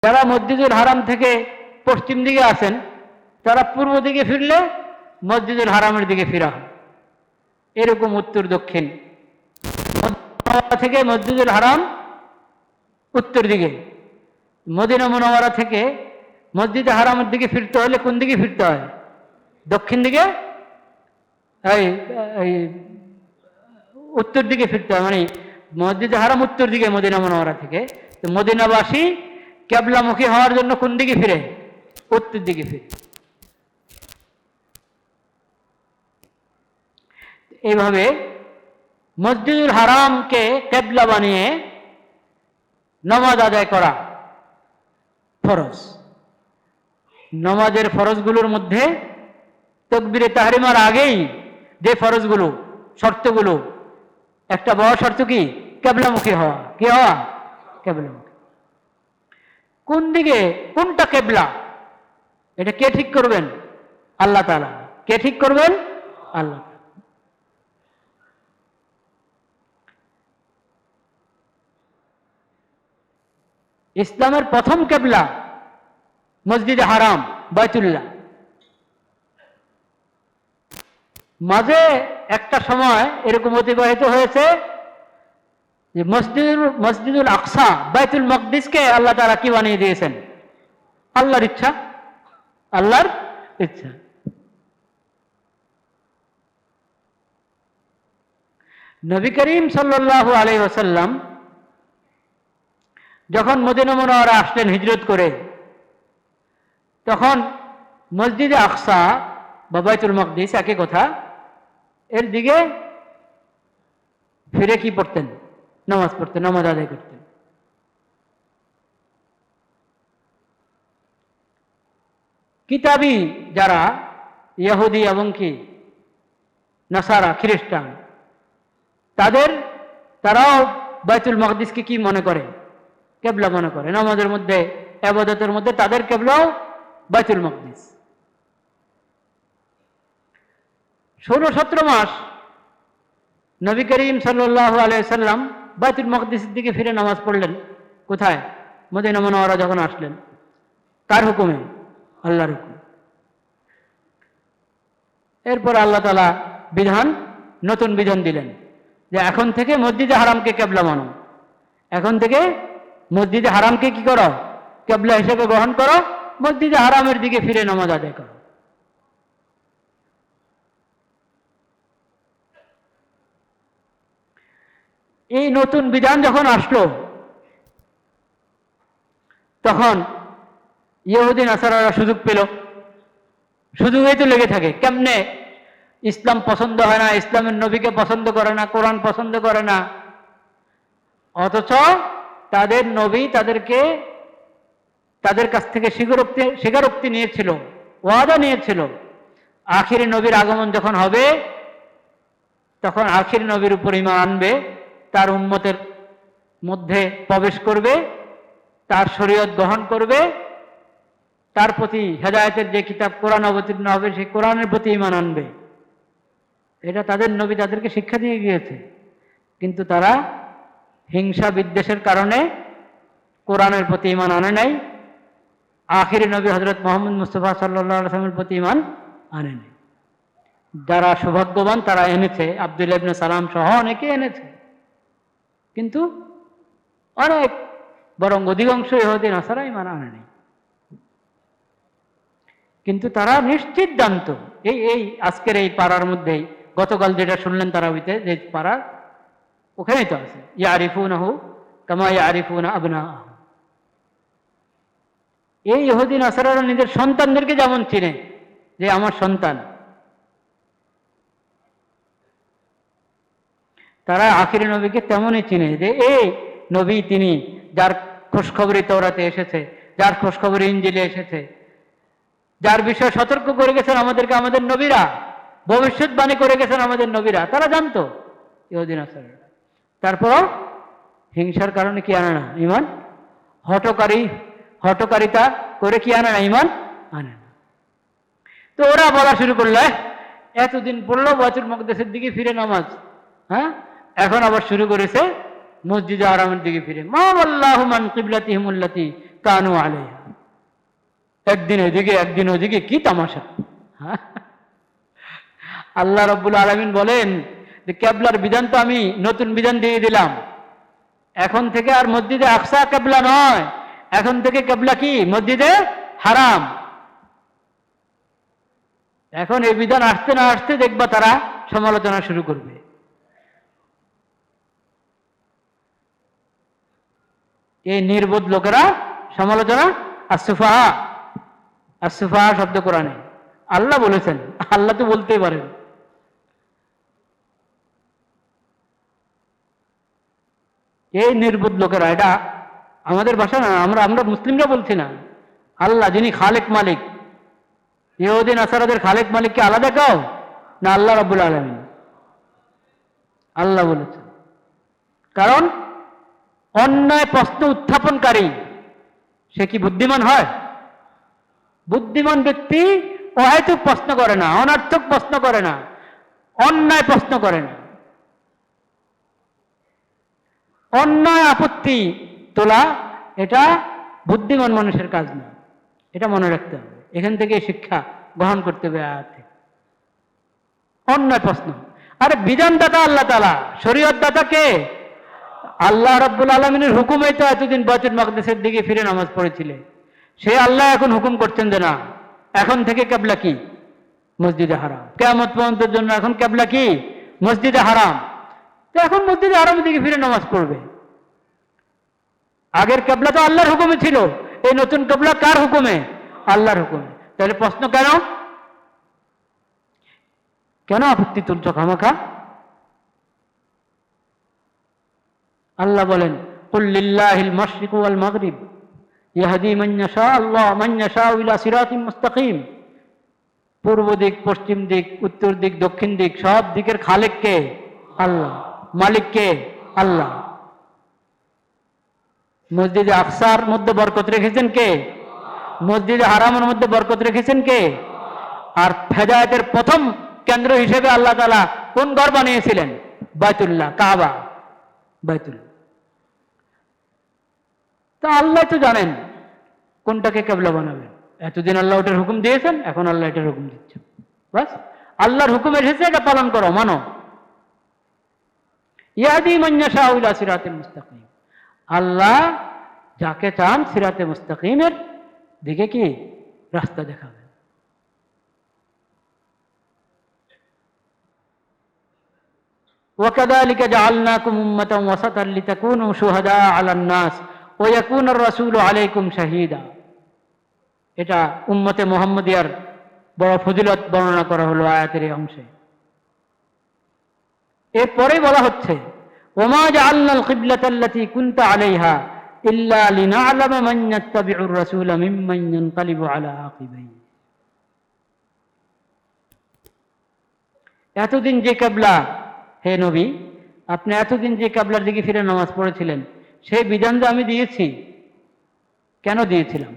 যারা মসজিদুল হারাম থেকে পশ্চিম দিকে আসেন তারা পূর্ব দিকে ফিরলে মসজিদুল হারামের দিকে ফিরা হয়, এরকম উত্তর দক্ষিণ। থেকে মসজিদুল হারাম উত্তর দিকে, মদিনা মুনাওয়ারা থেকে মসজিদে হারামের দিকে ফিরতে হলে কোন দিকে ফিরতে হয়? দক্ষিণ দিকে, উত্তর দিকে ফিরতে হয়। মানে মসজিদে হারাম উত্তর দিকে মদিনা মুনাওয়ারা থেকে, তো মদিনাবাসী কেবলামুখী হওয়ার জন্য কোন দিকে ফিরে? উত্তর দিকে ফিরে। এইভাবে মসজিদুল হারামকে কেবলা বানিয়ে নামাজ আদায় করা ফরজ। নামাজের ফরজগুলোর মধ্যে তাকবীরে তাহরিমার আগেই যে ফরজগুলো, শর্তগুলো, একটা বড় শর্ত কি? কেবলামুখী হওয়া। কি হওয়া? কেবলামুখী। কোন দিকে, কোনটা কেবলা, এটা কে ঠিক করবেন? আল্লাহ তাআলা। কে ঠিক করবেন? আল্লাহ। ইসলামের প্রথম কেবলা মসজিদে হারাম, বাইতুল্লাহ। মাঝে একটা সময় এরকম অতিবাহিত হয়েছে যে মসজিদুল আকসা, বাইতুল মকদিসকে আল্লাহ তাআলা কি বানিয়ে দিয়েছেন? আল্লাহর ইচ্ছা, আল্লাহর ইচ্ছা। নবী করিম সাল্লাল্লাহু আলাইহি ওয়াসাল্লাম যখন মদিনা মুনাওয়ারা আসলেন হিজরত করে, তখন মসজিদে আকসা বা বাইতুল মকদিস একই কথা, এর দিকে ফিরে কি পড়তেন? নামাজ পড়তেন, নামাজ আদায় করতেন। কিতাবী যারা ইহুদি এবং কি নাসারা, খ্রিস্টান, তারাও বাইতুল মকদিসকে কি মনে করে? কেবলা মনে করে। নামাজের মধ্যে, ইবাদতের মধ্যে তাদের কেবলাও বাইতুল মকদিস। 16-17 মাস নবী করিম সাল্লাল্লাহু আলাইহি সাল্লাম বাইতুল মকদিসের দিকে ফিরে নামাজ পড়লেন। কোথায়? মদিনা মুনাওয়ারা যখন আসলেন। কার হুকুমে? আল্লাহর হুকুম। এরপর আল্লাহ তাআলা নতুন বিধান দিলেন যে এখন থেকে মসজিদে হারামকে কেবলা মানো। এখন থেকে মসজিদে হারামকে কি করো? কেবলা হিসেবে গ্রহণ করো। মসজিদে হারামের দিকে ফিরে নামাজ আদায় করো। এই নতুন বিধান যখন আসলো, তখন ইহুদি নাসারারা সুযোগ পেল। সুযোগই তো লেগে থাকে। কেমনে? ইসলাম পছন্দ হয় না, ইসলামের নবীকে পছন্দ করে না, কোরআন পছন্দ করে না, অথচ তাদের নবী তাদের কাছ থেকে স্বীকারোক্তি নিয়েছিল, ওয়াদা নিয়েছিল, আখিরি নবীর আগমন যখন হবে তখন আখিরি নবীর উপর ঈমান আনবে, তার উম্মতের মধ্যে প্রবেশ করবে, তার শরীয়ত গ্রহণ করবে, তার প্রতি হেদায়েতের যে কিতাব কোরআন অবতীর্ণ হবে সেই কোরআনের প্রতি ঈমান আনবে। এটা তাদের নবী তাদেরকে শিক্ষা দিয়ে গিয়েছে। কিন্তু তারা হিংসা বিদ্বেষের কারণে কোরআনের প্রতি ঈমান আনে নাই, আখিরি নবী হযরত মুহাম্মদ মুস্তাফা সাল্লাল্লাহু আলাইহি ওয়াসাল্লামের প্রতি ঈমান আনে নাই। যারা সৌভাগ্যবান তারা এনেছে, আব্দুল্লাহ ইবনে সালাম সহ অনেকে এনেছে, কিন্তু অনেক, বরং অধিকাংশ ইহুদি নাসারা ঈমান আনে নাই। কিন্তু তারা নিশ্চিত জানতো, এই আজকের এই পাড়ার মধ্যেই গতকাল যেটা শুনলেন তারাবিতে, যে পাড়া ওখানেই তো আছে, ইয়ারিফুনাহু কামা ইয়ারিফুনা আবনাআহুম। এই ইহুদি নাসারারা নিজের সন্তানদেরকে যেমন চিনে যে আমার সন্তান, তারা আখিরি নবীকে তেমনই চিনে যে এই নবী তিনি যার খোঁজখবরি তাওরাতে এসেছে, যার খোঁজখবরি ইনজিলে এসেছে, যার বিষয়ে সতর্ক করে গেছেন আমাদেরকে আমাদের নবীরা, ভবিষ্যৎবাণী করে গেছেন আমাদের নবীরা। তারা জানতো ইহুদি নাসারারা। তারপরও হিংসার কারণে কি আনে না ঈমান? হঠকারিতা করে কি আনে না ঈমান? আনে না। তো ওরা বলা শুরু করলো, এতদিন পড়লো বাইতুল মকদিসের দিকে ফিরে নামাজ, হ্যাঁ, এখন আবার শুরু করেছে মসজিদে হারামের দিকে ফিরে। মা আল্লাহু মান কিবলাতিহিমুল্লাতী কানু আলাইহা। একদিন এদিকে একদিন ওদিকে, কি তামাশা! আল্লাহ রাব্বুল আলামিন বলেন যে কেবলার বিধান তো আমি নতুন বিধান দিয়ে দিলাম, এখন থেকে আর মসজিদে আকসা কেবলা নয়, এখন থেকে কেবলা কি? মসজিদে হারাম। এখন এই বিধান আসতে না আসতে দেখবা তারা সমালোচনা শুরু করবে। এই নির্বোধ লোকেরা সমালোচনা। আসুফাহা, আসুফাহা শব্দ কোরআনে আল্লাহ বলেছেন, আল্লাহ তো বলতেই পারেন। এই নির্বোধ লোকেরা, এটা আমাদের ভাষা না, আমরা মুসলিমরা বলছি না। আল্লাহ যিনি খালেক মালিক, ইহুদি নাসারাদের খালেক মালিককে আলাদা কাও না? আল্লাহ রাব্বুল আলামিন, আল্লাহ বলেছেন। কারণ অন্যায় প্রশ্ন উত্থাপনকারী সে কি বুদ্ধিমান হয়? বুদ্ধিমান ব্যক্তি অহেতুক প্রশ্ন করে না, অনর্থক প্রশ্ন করে না, অন্যায় প্রশ্ন করে না। অন্যায় আপত্তি তোলা এটা বুদ্ধিমান মানুষের কাজ না, এটা মনে রাখতে হবে। এখান থেকে শিক্ষা গ্রহণ করতে হবে। অন্যায় প্রশ্ন, আরে বিধানদাতা আল্লাহ তাআলা, শরীয়ত দাতা কে? আল্লাহ রাব্বুল আলামিনের হুকুমে তো এতদিন বাইতুল মাকদিসের দিকে ফিরে নামাজ পড়েছিলে, সে আল্লাহ এখন হুকুম করছেন যে না, এখন থেকে কেবলা কি? মসজিদে হারাম। কিয়ামত পর্যন্তের জন্য এখন কেবলা কি? মসজিদে হারাম। তো এখন মসজিদে হারামের দিকে ফিরে নামাজ পড়বে। আগের কেবলা তো আল্লাহর হুকুমে ছিল, এই নতুন কেবলা কার হুকুমে? আল্লাহর হুকুমে। তাহলে প্রশ্ন কেন? কেন আপত্তি তুলছ খামাখা? আল্লাহ বলেন, কুল লিল্লাহিল মাশরিকু ওয়াল মাগরিব ইয়াহদি মান ইয়াশা আল্লাহু মান ইয়াশা ইলা সিরাতিম মুস্তাকিম। পূর্ব দিক, পশ্চিম দিক, উত্তর দিক, দক্ষিণ দিক, সব দিকের খালেক কে? আল্লাহ। মালিক কে? আল্লাহ। মসজিদে আকসার মধ্যে বরকত রেখেছেন কে? মসজিদে হারামের মধ্যে বরকত রেখেছেন কে? আর হেদায়েতের প্রথম কেন্দ্র হিসেবে আল্লাহ তাআলা কোন ঘর বানিয়েছিলেন? বাইতুল্লাহ, কাবা, বাইতুল্লাহ। তা আল্লাহ তো জানেন কোনটাকে কেবলা বানাবেন। এতদিন আল্লাহ ওটার হুকুম দিয়েছেন, এখন আল্লাহ এটার হুকুম দিচ্ছেন। বাস, আল্লাহর হুকুম এসেছে, এটা পালন করো, মানো। ইয়াহদি মান ইয়াশাউ ইলা সিরাতিল মুস্তাকিম। আল্লাহ যাকে চান সিরাতে মুস্তাকিমের দিকে কি? রাস্তা দেখাবেন। ওয়াকাযালিকা জাআলনাকুম উম্মাতান ওয়াসাতান লিতাকুনু শুহাদা আলান নাস ওয়া ইয়াকুনার রাসূলু আলাইকুম শাহীদা। এটা উম্মতে মুহাম্মাদিয়ার বড় ফজিলত বর্ণনা করা হলো আয়াতের এই অংশে। এরপরে বলা হচ্ছে, ওমা জাআলনাল কিবলাতাল্লাতী কুনতা আলাইহা ইল্লা লিনা'লামা মান ইয়াত্তাবি'ুর রাসূলা মিম্মান ইয়ানকালিবু আলা আকিবাইহি। এতদিন যে কিবলা, হে নবী, আপনি এতদিন যে কিবলার দিকে ফিরে নামাজ পড়েছিলেন, সেই বিধান যে আমি দিয়েছি, কেন দিয়েছিলাম?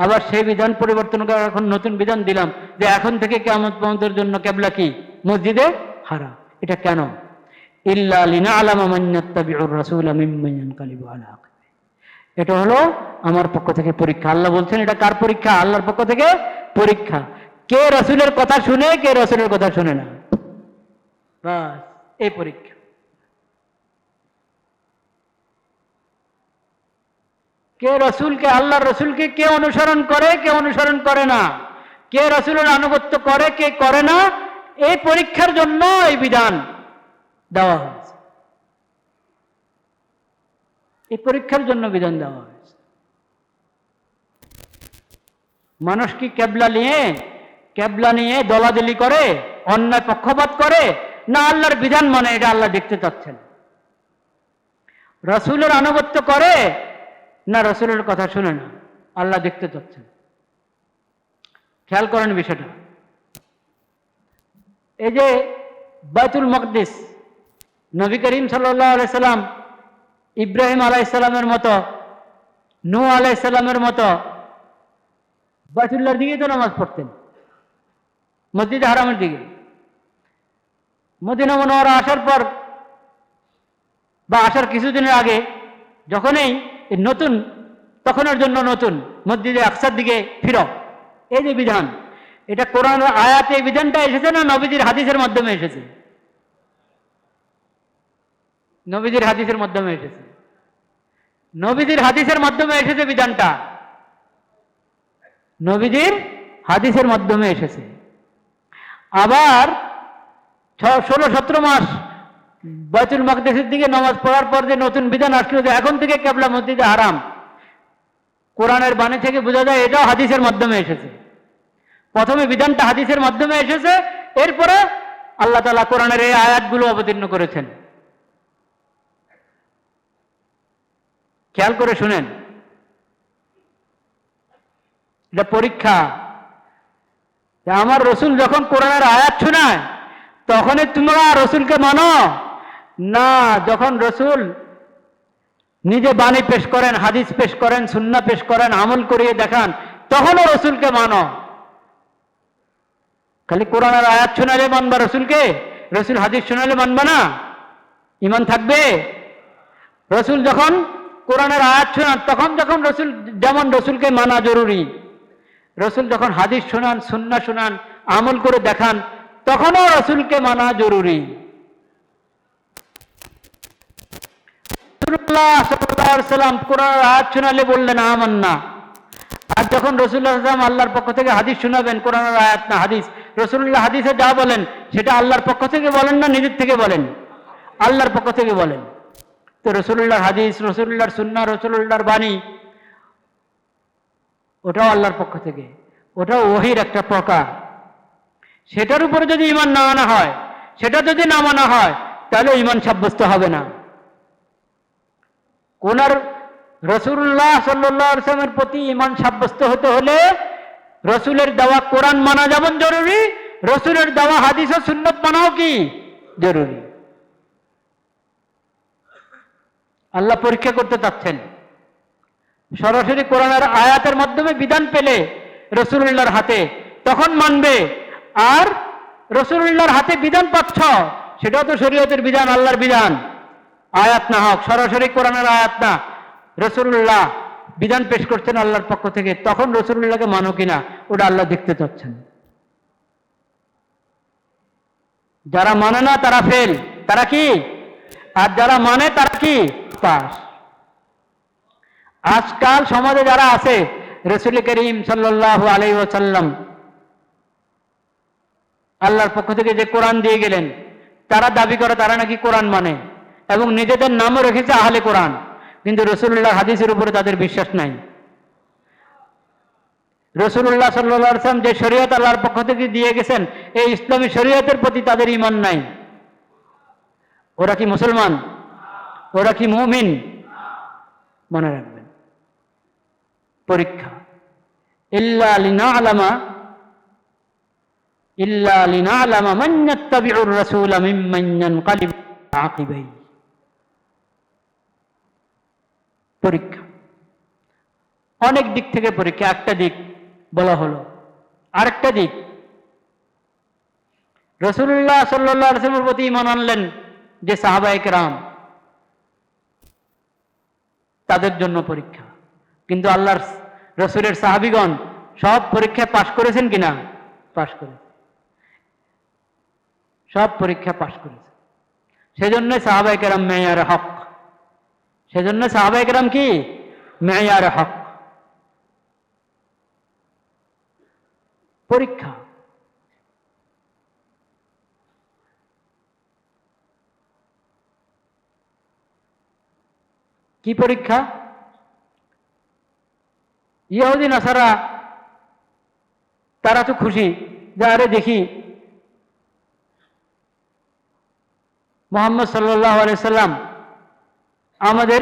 আবার সেই বিধান পরিবর্তন করে এখন নতুন বিধান দিলাম যে এখন থেকে কিয়ামত পর্যন্তের জন্য কিবলা কি? মসজিদে হারাম। এটা কেন? ইল্লা লিনা'লামা মান ইয়াত্তাবি'ুর রাসূলা মিম্মান ইয়ানকালিবু আলা আকিবাইহি। এটা হলো আমার পক্ষ থেকে পরীক্ষা। আল্লাহ বলছেন, এটা কার পরীক্ষা? আল্লাহর পক্ষ থেকে পরীক্ষা। কে রাসূলের কথা শুনে, কে রাসূলের কথা শুনে না, বাস এই পরীক্ষা। কে রসুলকে, আল্লাহর রসুলকে কে অনুসরণ করে, কে অনুসরণ করে না, কে রসুলের আনুগত্য করে, কে করে না, এই পরীক্ষার জন্য এই বিধান দেওয়া হয়েছে। এই পরীক্ষার জন্য বিধান দেওয়া হয়েছে। মানুষ কি কেবলা নিয়ে দলাদলি করে, অন্যায় পক্ষপাত করে, না আল্লাহর বিধান মানে? এটা আল্লাহ দেখতে চাচ্ছেন। রসুলের আনুগত্য করে না রসুলের কথা শুনে না, আল্লাহ দেখতে চাচ্ছেন। খেয়াল করেন বিষয়টা। এই যে বাইতুল মাকদিস, নবী করিম সাল্লাল্লাহু আলাইহি সাল্লাম ইব্রাহিম আলাইহিস সালামের মতো, নূহ আলাইহিস সালামের মতো বাইতুল্লাহর দিকে তো নামাজ পড়তেন, মসজিদে হারামের দিকে। মদিনা মুনাওয়ারা আসার পর বা আসার কিছুদিনের আগে, যখনই নতুন তখনের জন্য নতুন, মসজিদে আকসার দিকে ফিরো, এই যে বিধান, এটা কোরআনের আয়াতে এই বিধানটা এসেছে না নবীজির হাদিসের মাধ্যমে এসেছে? নবীজির হাদিসের মাধ্যমে এসেছে। নবীজির হাদিসের মাধ্যমে এসেছে বিধানটা, নবীজির হাদিসের মাধ্যমে এসেছে। আবার 16-17 মাস বাইতুল মাকদিসের দিকে নামাজ পড়ার পর যে নতুন বিধান আসলো যে এখন থেকে কিবলা মসজিদে হারাম, কোরআনের বাণী থেকে বোঝা যায় এটাও হাদিসের মাধ্যমে এসেছে। প্রথমে বিধানটা হাদিসের মাধ্যমে এসেছে, এরপরে আল্লাহ তাআলা কোরআনের এই আয়াতগুলো অবতীর্ণ করেছেন। খেয়াল করে শুনেন, এটা পরীক্ষা। আমার রসুল যখন কোরআনের আয়াত শোনায় তখনই তোমরা রসুলকে মানো না, যখন রসুল নিজে বাণী পেশ করেন, হাদিস পেশ করেন, সুন্নাহ পেশ করেন, আমল করিয়ে দেখান, তখনও রসুলকে মানো। খালি কোরআনের আয়াত শোনালে মানবা রসুলকে, রসুল হাদিস শোনালে মানবা না? ঈমান থাকবে? রসুল যখন কোরআনের আয়াত শোনান তখন যখন রসুল, যেমন রসুলকে মানা জরুরি, রসুল যখন হাদিস শোনান, সুন্নাহ শোনান, আমল করে দেখান, তখনও রসুলকে মানা জরুরি। রাসূলুল্লাহ সাল্লাল্লাহু আলাইহি ওয়াসাল্লাম কোরআনের আয়াত শোনালে বললেন আমান্না, আর যখন রাসূলুল্লাহ সাল্লাল্লাহু আলাইহি ওয়াসাল্লাম আল্লাহর পক্ষ থেকে হাদিস শোনাবেন, কোরআনের আয়াত না হাদিস, রাসূলুল্লাহ হাদিসে যা বলেন সেটা আল্লাহর পক্ষ থেকে বলেন না নিজের থেকে বলেন? আল্লাহর পক্ষ থেকে বলেন। তো রাসূলুল্লাহর হাদিস, রাসূলুল্লাহর সুন্নাহ, রাসূলুল্লাহর বাণী, ওটাও আল্লাহর পক্ষ থেকে, ওটাও ওহীর একটা প্রকার। সেটার উপরে যদি ঈমান না আনা হয়, সেটা যদি না মানা হয়, তাহলে ঈমান সাব্যস্ত হবে না। কোনার রাসূলুল্লাহ সাল্লাল্লাহু আলাইহি ওয়াসাল্লামের প্রতি ঈমান সাব্যস্ত হতে হলে রসুলের দেওয়া কোরআন মানা যেমন জরুরি, রসুলের দেওয়া হাদিস ও সুন্নাত মানাও কি জরুরি। আল্লাহ পরীক্ষা করতে চাচ্ছেন। সরাসরি কোরআনের আয়াতের মাধ্যমে বিধান পেলে রাসূলুল্লাহর হাতে, তখন মানবে। আর রাসূলুল্লাহর হাতে বিধান পাচ্ছ, সেটাও তো শরীয়তের বিধান, আল্লাহর বিধান, আয়াত না হোক, সরাসরি কোরআনের আয়াত না, রাসূলুল্লাহ বিধান পেশ করছেন আল্লাহর পক্ষ থেকে, তখন রাসূলুল্লাহকে মানো কিনা ওটা আল্লাহ দেখতে চাচ্ছেন। যারা মানে না তারা ফেল, তারা কি? আর যারা মানে তারা কি? পাস। আজকাল সমাজে যারা আছে, রাসূল করিম সাল্লাল্লাহু আলাইহি ওয়াসাল্লাম আল্লাহর পক্ষ থেকে যে কোরআন দিয়ে গেলেন, তারা দাবি করে তারা নাকি কোরআন মানে, এবং নিজেদের নামও রেখেছে আহলে কোরআন, কিন্তু রাসূলুল্লাহর হাদিসের উপরে তাদের বিশ্বাস নাই। রাসূলুল্লাহ সাল্লাল্লাহু আলাইহি ওয়াসাল্লাম যে শরীয়ত আল্লাহর পক্ষ থেকে দিয়ে গেছেন, এই ইসলামী শরীয়তের প্রতি তাদের ঈমান নাই। ওরা কি মুসলমান? ওরা কি মুমিন? মনে রাখবেন, পরীক্ষা। ইল্লা লিনা'লামা মান ইয়াত্তাবি'ুর রাসূলা মিম্মান ইয়ানকালিবু আলা আকিবাইহি। পরীক্ষা অনেক দিক থেকে পরীক্ষা। একটা দিক বলা হলো, আরেকটা দিক রাসূলুল্লাহ সাল্লাল্লাহু আলাইহি ওয়াসাল্লামের প্রতি ঈমান আনলেন যে সাহাবায়ে কেরাম, তাদের জন্য পরীক্ষা। কিন্তু আল্লাহর রাসূলের সাহাবীগণ সব পরীক্ষায় পাশ করেছেন কিনা? পাশ করেছে, সব পরীক্ষা পাশ করেছে। সেজন্য সাহাবায়ে কেরাম মেয়ারে হক, সেজন্য সাহাবায়ে কেরাম কি? মেয়ারে হক। পরীক্ষা। কি পরীক্ষা? ইহুদি নাসারা তারা তো খুশি যে আরে দেখি মুহাম্মদ সাল্লাল্লাহু আলাইহি সাল্লাম আমাদের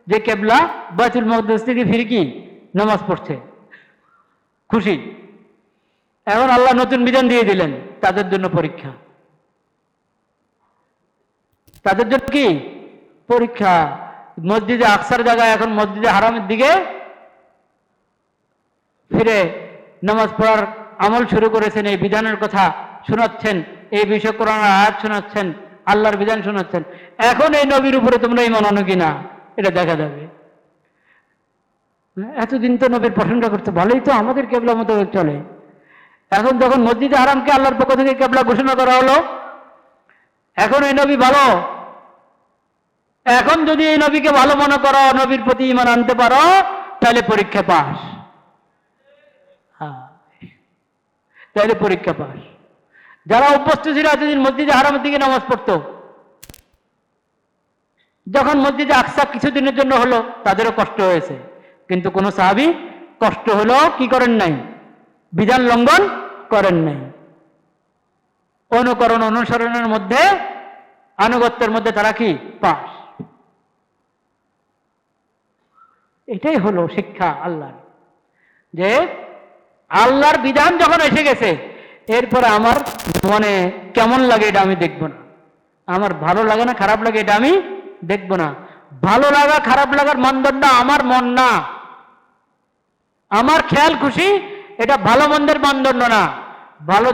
যে কিবলা বাইতুল মাকদিস থেকে ফিরে কি নামাজ পড়ছে, খুশি। এখন আল্লাহ নতুন বিধান দিয়ে দিলেন, তাদের জন্য পরীক্ষা। তাদের জন্য কি পরীক্ষা? মসজিদে আকসার জায়গায় এখন মসজিদে হারামের দিকে ফিরে নামাজ পড়ার আমল শুরু করেছেন, এই বিধানের কথা শোনাচ্ছেন, এই বিষয়ে কোরআনের আয়াত শোনাচ্ছেন, আল্লাহর বিধান শোনাচ্ছেন। এখন এই নবীর উপরে তোমরা ঈমান আনো কিনা এটা দেখা যাবে। এতদিন তো নবীর প্রশংসা করতে, ভালোই তো, আমাদের কেবলা মতো চলে। এখন যখন মসজিদে হারামকে আল্লাহর পক্ষ থেকে কেবলা ঘোষণা করা হলো, এখন এই নবী ভালো, এখন যদি এই নবীকে ভালো মনে করো, নবীর প্রতি ঈমান আনতে পারো, তাহলে পরীক্ষা পাস। হ্যাঁ, তাহলে পরীক্ষা পাস। যারা অভ্যস্ত ছিল এতদিন মসজিদে হারামের দিকে নামাজ পড়তো, যখন মসজিদে আকসা কিছুদিনের জন্য হলো, তাদেরও কষ্ট হয়েছে, কিন্তু কোন সাহাবী কষ্ট হলো কি করেন নাই, বিধান লঙ্ঘন করেন নাই। অনুকরণ অনুসরণের মধ্যে, আনুগত্যের মধ্যে তারা কি পাস। এটাই হলো শিক্ষা আল্লাহর, যে আল্লাহর বিধান যখন এসে গেছে, এরপরে আমার মনে কেমন লাগে এটা আমি দেখব না, আমার ভালো লাগে না খারাপ লাগে এটা আমি দেখব না। ভালো লাগা খারাপ লাগার মানদণ্ড আমার মন না, আমার খেয়াল খুশি, এটা ভালো মন্দের মানদণ্ড না। ভালো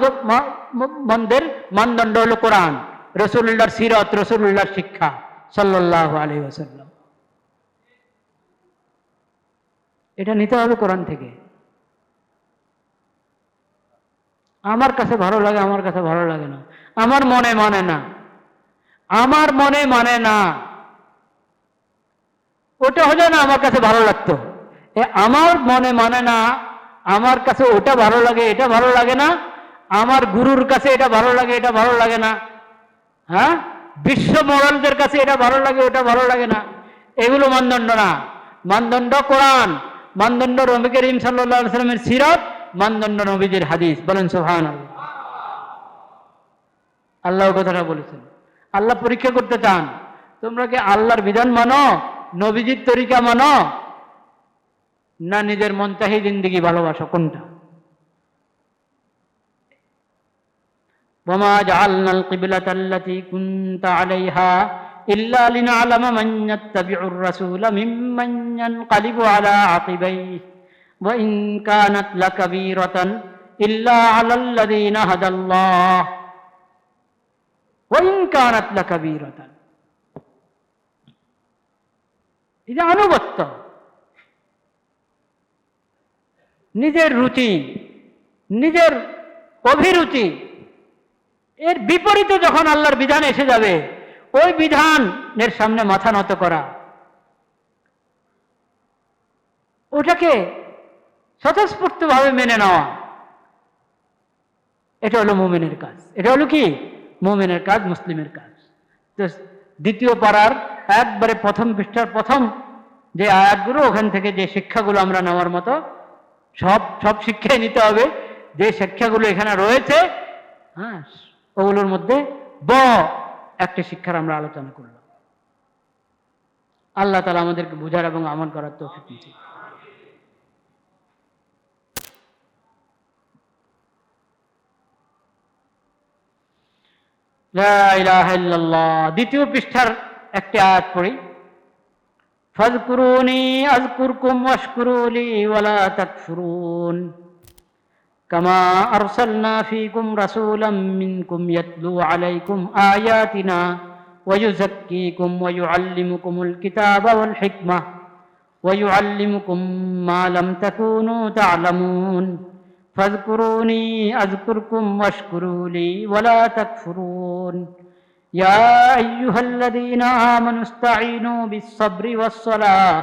মন্দের মানদণ্ড হলো কোরআন, রাসূলুল্লাহর সিরাত, রাসূলুল্লাহর শিক্ষা সাল্লাল্লাহু আলাইহি ওয়াসাল্লাম। এটা নিতে হবে কোরআন থেকে। আমার কাছে ভালো লাগে, আমার কাছে ভালো লাগে না, আমার মনে মানে না, আমার মনে মানে না, ওটা হলে না আমার কাছে ভালো লাগতো। আমার মনে মানে না, আমার কাছে ওটা ভালো লাগে, এটা ভালো লাগে না, আমার গুরুর কাছে এটা ভালো লাগে, এটা ভালো লাগে না, হ্যাঁ, বিশ্ব মোড়লদের কাছে এটা ভালো লাগে, ওটা ভালো লাগে না, এগুলো মানদণ্ড না। মানদণ্ড কোরআন, মানদণ্ড নবী করিম সাল্লাল্লাহু আলাইহি ওয়াসাল্লামের সিরাত, মানদণ্ড নবীজির হাদিস। বলেন সুবহানাল্লাহ। আল্লাহ কথাটা বলেছেন। আল্লাহ পরীক্ষা করতে চান, তোমরা কি আল্লাহর বিধান মানো, নবীজির তরিকা মানো, না নিজের মনচাহি জিন্দেগি ভালোবাসো, কোনটা? ওয়ামা জাআলনাল কিবলাতাল্লাতী কুনতা আলাইহা ইল্লা লিনা'লামা মান ইয়াত্তাবি'ুর রাসূলা মিম্মান ইয়ানকালিবু আলা আকিবাইহি ওয়া ইন কানাত লাকাবীরাতান ইল্লা আলাল্লাযীনা হাদাল্লাহ ওয়া ইন কানাত লাকাবীরাতান। এটা আনুগত্য, নিজের রুচি, নিজের অভিরুচি, এর বিপরীতে যখন আল্লাহর বিধান এসে যাবে, ওই বিধানের সামনে মাথা নত করা, ওটাকে স্বতঃস্ফূর্তভাবে মেনে নেওয়া, এটা হলো মুমিনের কাজ। এটা হলো কি মুমিনের কাজ, মুসলিমের কাজ। তো দ্বিতীয় পারার একবারে প্রথম পৃষ্ঠার প্রথম যে আয়াতগুলো, ওখান থেকে যে শিক্ষাগুলো আমরা নেওয়ার মতো, সব শিক্ষাই নিতে হবে। যে শিক্ষাগুলো এখানে রয়েছে, হ্যাঁ, ওগুলোর মধ্যে একটা শিক্ষার আমরা আলোচনা করলাম। আল্লাহ তাআলা আমাদেরকে বুঝার এবং আমল করার তৌফিক দিন। লা ইলাহা ইল্লাল্লাহ। দ্বিতীয় পৃষ্ঠার একটি আয়াত পড়ি। ফাযকুরুনি আযকুরকুম ওয়াশকুরু লি ওয়ালা তাকফুরুন কামা আরসালনা ফীকুম রাসূলাম মিনকুম ইয়াতলু আলাইকুম আয়াতিনা ওয়া ইউযাক্কিকুম ওয়া ইউআল্লিমুকুমুল কিতাবা ওয়াল হিকমাহ ওয়া ইউআল্লিমুকুম মা লাম তাকুনু তা'লামুন ফাযকুরুনি আযকুরকুম ওয়াশকুরু লি ওয়ালা তাকফুরুন ইয়া আইয়ুহাল্লাযীনা আমানু ইসতাঈনু বিস-সাবরি ওয়াস-সালাহ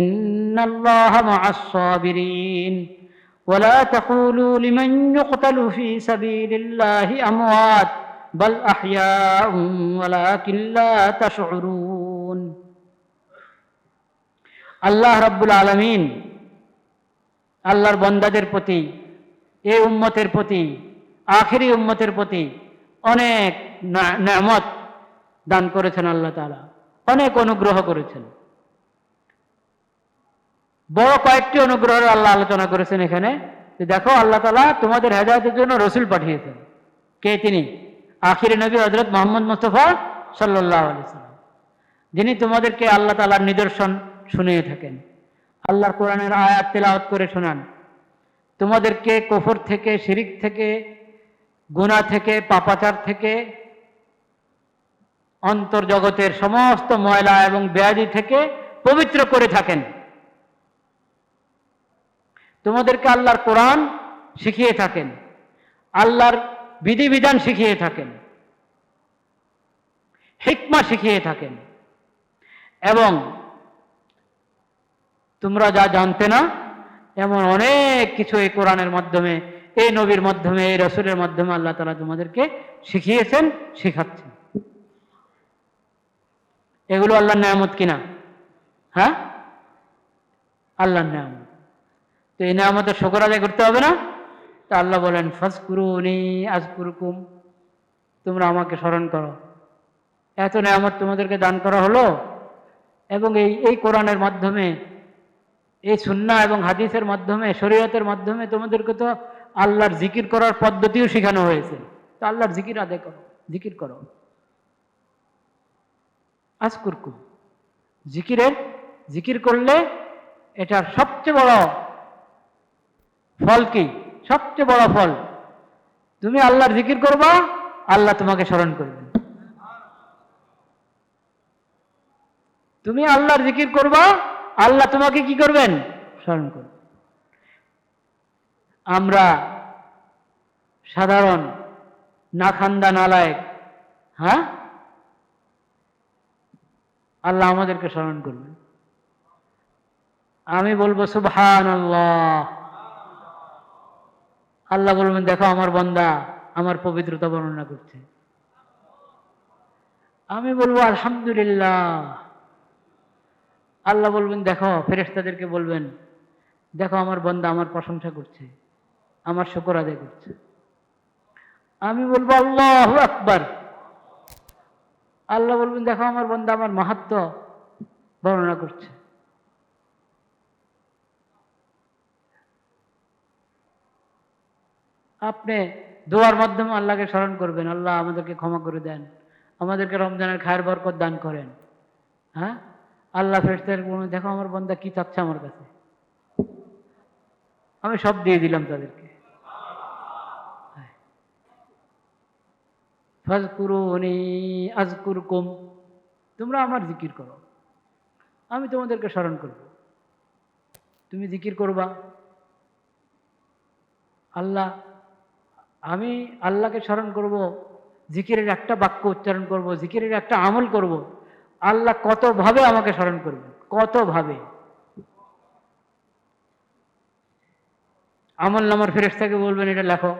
ইন্নাল্লাহা মা'আস-সাবিরিন ولا تقولوا لمن يقتل في سبيل الله أموات بل أحياء ولكن لا تشعرون। আল্লাহ রাব্বুল আলামিন আল্লাহর বান্দাদের প্রতি, এই উম্মতের প্রতি, আখিরি উম্মতের প্রতি অনেক নেয়ামত দান করেছেন। আল্লাহ তাআলা অনেক অনুগ্রহ করেছেন। বড় কয়েকটি অনুগ্রহের আল্লাহ আলোচনা করেছেন এখানে। দেখো, আল্লাহ তাআলা তোমাদের হেদায়েতের জন্য রাসূল পাঠিয়েছেন। কে তিনি? আখিরি নবী হযরত মুহাম্মদ মুস্তাফা সাল্লাল্লাহু আলাইহি ওয়াসাল্লাম, যিনি তোমাদেরকে আল্লাহ তাআলার নিদর্শন শুনিয়ে থাকেন, আল্লাহর কোরআনের আয়াত তেলাওয়াত করে শোনান, তোমাদেরকে কুফর থেকে, শিরিক থেকে, গুনাহ থেকে, পাপাচার থেকে, অন্তর্জগতের সমস্ত ময়লা এবং ব্যাধি থেকে পবিত্র করে থাকেন। তোমাদেরকে আল্লাহর কোরআন শিখিয়ে থাকেন, আল্লাহর বিধিবিধান শিখিয়ে থাকেন, হিকমা শিখিয়ে থাকেন, এবং তোমরা যা জানতে না এমন অনেক কিছু এই কোরআনের মাধ্যমে, এই নবীর মাধ্যমে, এই রসুলের মাধ্যমে আল্লাহ তাআলা তোমাদেরকে শিখিয়েছেন, শিখাচ্ছেন। এগুলো আল্লাহর নেয়ামত কিনা? হ্যাঁ, আল্লাহর নেয়ামত। তো এই নেয়ামতের শুকর আদায় করতে হবে না? তা আল্লাহ বলেন ফাজকুরুনি আযকুরকুম, তোমরা আমাকে স্মরণ করো। এত নেয়ামত তোমাদেরকে দান করা হলো, এবং এই কোরআনের মাধ্যমে, এই সুন্নাহ এবং হাদিসের মাধ্যমে, শরীয়তের মাধ্যমে তোমাদেরকে তো আল্লাহর জিকির করার পদ্ধতিও শেখানো হয়েছে। তো আল্লাহর জিকির আদায় করো, জিকির করো। আযকুরকুম, জিকির করলে এটার সবচেয়ে বড় ফল কি? সবচেয়ে বড় ফল, তুমি আল্লাহর জিকির করবা, আল্লাহ তোমাকে স্মরণ করবেন। তুমি আল্লাহর জিকির করবা, আল্লাহ তোমাকে কি করবেন? স্মরণ করবেন। আমরা সাধারণ নাখান্দা নালায়েক, হ্যাঁ, আল্লাহ আমাদেরকে স্মরণ করবেন। আমি বলবো সুবহানাল্লাহ, আল্লাহ বলবেন দেখো আমার বান্দা আমার পবিত্রতা বর্ণনা করছে। আমি বলবো আলহামদুলিল্লাহ, আল্লাহ বলবেন দেখো, ফেরেশতাদেরকে বলবেন দেখো আমার বান্দা আমার প্রশংসা করছে, আমার শুকর আদায় করছে। আমি বলবো আল্লাহু আকবার, আল্লাহ বলবেন দেখো আমার বান্দা আমার মাহাত্ম্য বর্ণনা করছে। আপনি দোয়ার মাধ্যমে আল্লাহকে স্মরণ করবেন, আল্লাহ আমাদেরকে ক্ষমা করে দেন, আমাদেরকে রমজানের খায়ের বরকত দান করেন। হ্যাঁ, আল্লাহ ফেরেশতাদেরকে বলবেন দেখো আমার বান্দা কি চাচ্ছে আমার কাছে, আমি সব দিয়ে দিলাম তাদেরকে। ফাজকুরুনি আযকুরকুম, তোমরা আমার জিকির করো, আমি তোমাদেরকে স্মরণ করব। তুমি জিকির করবা, আমি আল্লাহকে স্মরণ করব, জিকিরের একটা বাক্য উচ্চারণ করব, জিকিরের একটা আমল করব, আল্লাহ কতভাবে আমাকে স্মরণ করবে, কতভাবে। আমল নামার ফেরেশতাকে বলবেন এটা লেখো,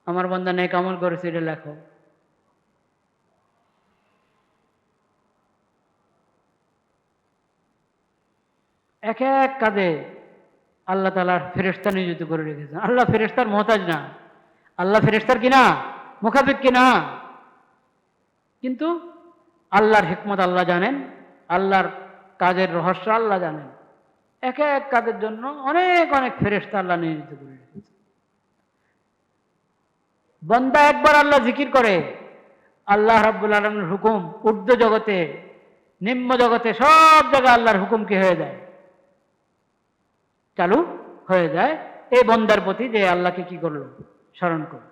আমার বান্দা নেক আমল করেছে এটা লেখো। এক এক কাজে আল্লাহ তাআলার ফেরেশতা নিয়োজিত করে রেখেছেন। আল্লাহ ফেরেশতার মোহতাজ না, আল্লাহ ফেরেশতার কিনা মুখাফিক কিনা, কিন্তু আল্লাহর হিকমত আল্লাহ জানেন, আল্লাহর কাজের রহস্য আল্লাহ জানেন। এক এক কাজের জন্য অনেক অনেক ফেরেশতা আল্লাহ নিয়োজিত করে রেখেছেন। বান্দা একবার আল্লাহ জিকির করে, আল্লাহ রাব্বুল আলামিনের হুকুম ঊর্ধ্ব জগতে, নিম্ন জগতে, সব জায়গায় আল্লাহর হুকুম কি হয়ে যায়? চালু হয়ে যায় এই বান্দার প্রতি, যে আল্লাহকে কি করলো? স্মরণ করল।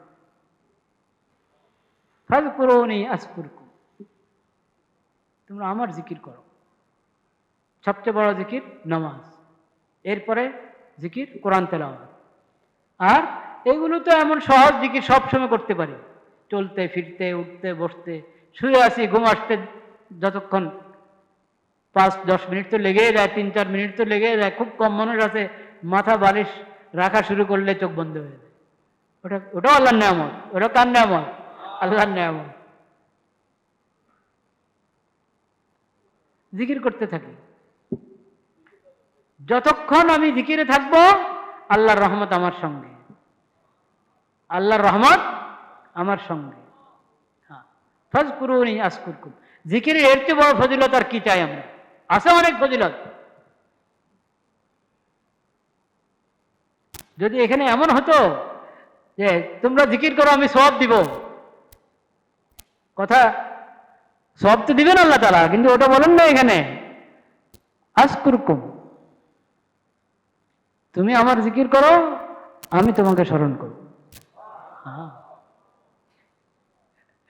ফাজকুরুনি আযকুরকুম, তোমরা আমার জিকির করো। সবচেয়ে বড় জিকির নামাজ, এরপরে জিকির কোরআন তেলাওয়াত। আর এগুলো তো এমন সহজ জিকির, সবসময় করতে পারি, চলতে ফিরতে, উঠতে বসতে, শুয়ে আসি, ঘুম আসতে যতক্ষণ 5-10 মিনিট তো লেগেই যায়, 3-4 মিনিট তো লেগেই যায়। খুব কম মানুষ আছে মাথা বালিশ রাখা শুরু করলে চোখ বন্ধ হয়ে যায়। ওটাও আল্লাহর নেয়ামত। ওটা কার নেয়ামত? আল্লাহর নেয়ামত। জিকির করতে থাকি, যতক্ষণ আমি জিকিরে থাকবো আল্লাহর রহমত আমার সঙ্গে, আল্লাহর রহমত আমার সঙ্গে। হ্যাঁ, ফাজকুরুনি আযকুরকুম, জিকিরের এর চেয়ে বড় ফজিলত আর কি চাই আমরা? আছে অনেক ফজিলত। যদি এখানে এমন হতো যে তোমরা জিকির করো আমি সওয়াব দিব, কথা সওয়াব তো দিবেন আল্লাহ তাআলা, কিন্তু ওটা বলেন না এখানে। আযকুরকুম, তুমি আমার জিকির করো, আমি তোমাকে স্মরণ করব।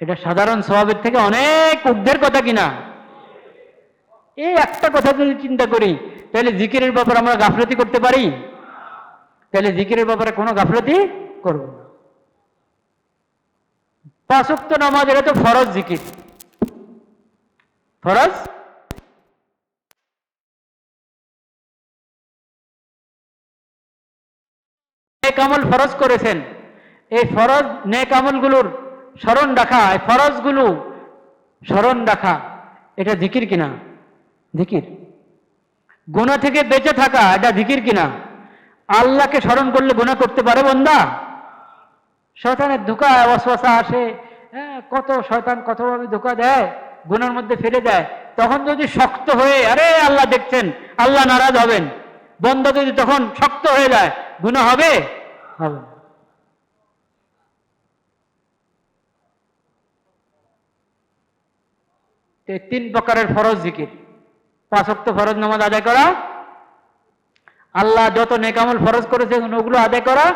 এটা সাধারণ সওয়াবের থেকে অনেক ঊর্ধ্বের কথা কিনা? এই একটা কথা যদি চিন্তা করি, তাহলে জিকিরের ব্যাপারে আমরা গাফলতি করতে পারি? তাহলে জিকিরের ব্যাপারে কোনো গাফলতি করব না। 5 ওয়াক্ত নামাজ, এটা তো ফরজ জিকির, ফরজ। নেক আমল ফরজ করেছেন, এই ফরজ নেক আমলগুলোর স্মরণ রাখা, এই ফরজগুলো স্মরণ রাখা, এটা জিকির কিনা? জিকির। গুনাহ থেকে বেঁচে থাকা, এটা জিকির কিনা? আল্লাহকে স্মরণ করলে গুনাহ করতে পারে বান্দা? শয়তানের ধোঁকা ওয়াসওয়াসা আসে, হ্যাঁ, কত শয়তান কতভাবে ধোঁকা দেয়, গুনার মধ্যে ফেলে দেয়। তখন যদি শক্ত হয়ে, আরে আল্লাহ দেখছেন, আল্লাহ নারাজ হবেন, বান্দা যদি তখন শক্ত হয়ে যায়, গুনাহ হবে? হবে না। এই 3 প্রকারের ফরজ জিকির। 5 ওয়াক্ত ফরজ নামাজ আদায় করা, আল্লাহ যত নেক আমল ফরজ করেছেন ওগুলো আদায় করা,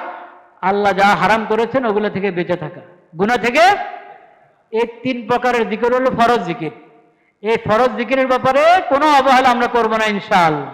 আল্লাহ যা হারাম করেছেন ওগুলো থেকে বেঁচে থাকা, গুনাহ থেকে। এই 3 প্রকারের জিকির হলো ফরজ জিকির। এই ফরজ জিকিরের ব্যাপারে কোনো অবহেলা আমরা করবো না ইনশাআল্লাহ।